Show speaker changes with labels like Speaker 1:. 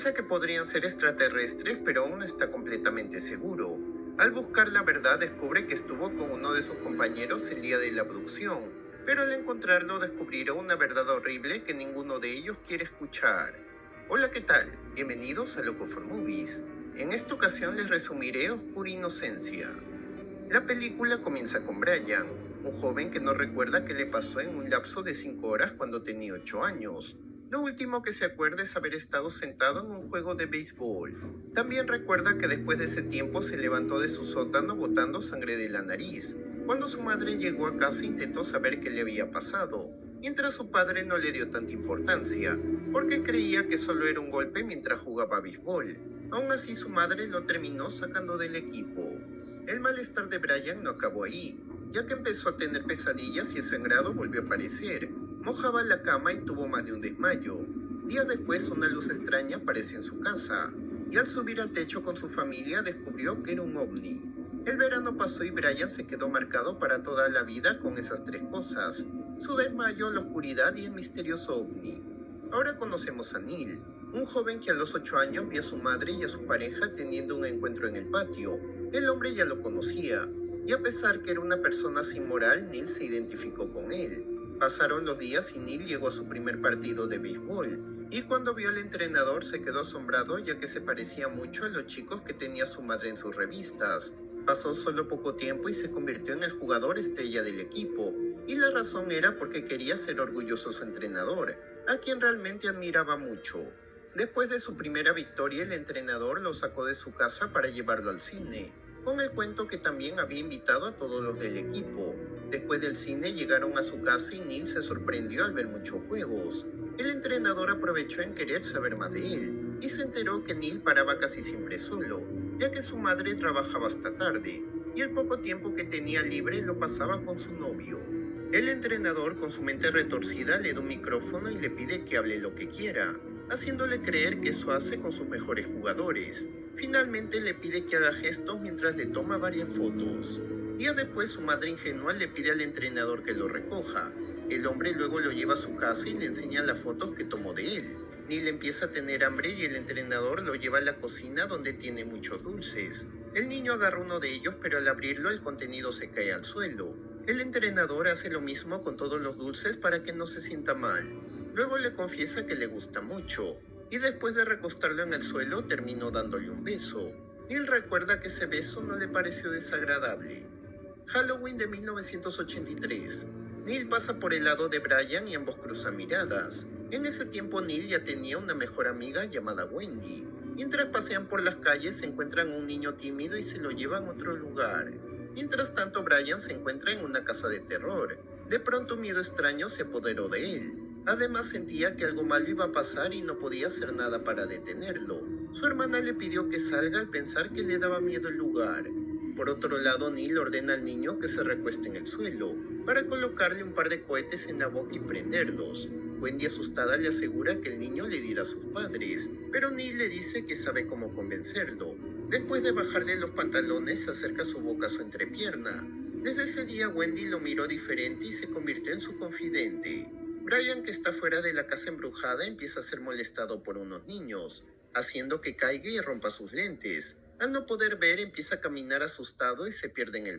Speaker 1: Piensa que podrían ser extraterrestres, pero aún no está completamente seguro. Al buscar la verdad, descubre que estuvo con uno de sus compañeros el día de la abducción, pero al encontrarlo descubrirá una verdad horrible que ninguno de ellos quiere escuchar. Hola, ¿qué tal? Bienvenidos a Loco for Movies. En esta ocasión les resumiré Oscura Inocencia. La película comienza con Brian, un joven que no recuerda qué le pasó en un lapso de 5 horas cuando tenía 8 años. Lo último que se acuerda es haber estado sentado en un juego de béisbol. También recuerda que después de ese tiempo se levantó de su sótano botando sangre de la nariz. Cuando su madre llegó a casa intentó saber qué le había pasado, mientras su padre no le dio tanta importancia, porque creía que solo era un golpe mientras jugaba béisbol. Aún así su madre lo terminó sacando del equipo. El malestar de Brian no acabó ahí, ya que empezó a tener pesadillas y el sangrado volvió a aparecer. Mojaba la cama y tuvo más de un desmayo. Días después una luz extraña apareció en su casa, y al subir al techo con su familia descubrió que era un ovni. El verano pasó y Brian se quedó marcado para toda la vida con esas tres cosas: su desmayo, la oscuridad y el misterioso ovni. Ahora conocemos a Neil, un joven que a los 8 años vio a su madre y a su pareja teniendo un encuentro en el patio. El hombre ya lo conocía, y a pesar que era una persona sin moral, Neil se identificó con él. Pasaron los días y Neil llegó a su primer partido de béisbol, y cuando vio al entrenador se quedó asombrado ya que se parecía mucho a los chicos que tenía su madre en sus revistas. Pasó solo poco tiempo y se convirtió en el jugador estrella del equipo, y la razón era porque quería ser orgulloso de su entrenador, a quien realmente admiraba mucho. Después de su primera victoria, el entrenador lo sacó de su casa para llevarlo al cine, con el cuento que también había invitado a todos los del equipo. Después del cine llegaron a su casa y Neil se sorprendió al ver muchos juegos. El entrenador aprovechó en querer saber más de él, y se enteró que Neil paraba casi siempre solo, ya que su madre trabajaba hasta tarde, y el poco tiempo que tenía libre lo pasaba con su novio. El entrenador, con su mente retorcida, le da un micrófono y le pide que hable lo que quiera, haciéndole creer que eso hace con sus mejores jugadores. Finalmente le pide que haga gestos mientras le toma varias fotos. Días después su madre ingenua le pide al entrenador que lo recoja. El hombre luego lo lleva a su casa y le enseña las fotos que tomó de él. Neil empieza a tener hambre y el entrenador lo lleva a la cocina donde tiene muchos dulces. El niño agarra uno de ellos, pero al abrirlo el contenido se cae al suelo. El entrenador hace lo mismo con todos los dulces para que no se sienta mal. Luego le confiesa que le gusta mucho, y después de recostarlo en el suelo terminó dándole un beso. Neil recuerda que ese beso no le pareció desagradable. Halloween de 1983. Neil pasa por el lado de Brian y ambos cruzan miradas. En ese tiempo Neil ya tenía una mejor amiga llamada Wendy. Mientras pasean por las calles se encuentran un niño tímido y se lo llevan a otro lugar. Mientras tanto Brian se encuentra en una casa de terror. De pronto un miedo extraño se apoderó de él. Además sentía que algo malo iba a pasar y no podía hacer nada para detenerlo. Su hermana le pidió que salga al pensar que le daba miedo el lugar. Por otro lado, Neil ordena al niño que se recueste en el suelo, para colocarle un par de cohetes en la boca y prenderlos. Wendy, asustada, le asegura que el niño le dirá a sus padres, pero Neil le dice que sabe cómo convencerlo. Después de bajarle los pantalones, se acerca su boca a su entrepierna. Desde ese día, Wendy lo miró diferente y se convirtió en su confidente. Brian, que está fuera de la casa embrujada, empieza a ser molestado por unos niños, haciendo que caiga y rompa sus lentes. Al no poder ver, empieza a caminar asustado y se pierde en el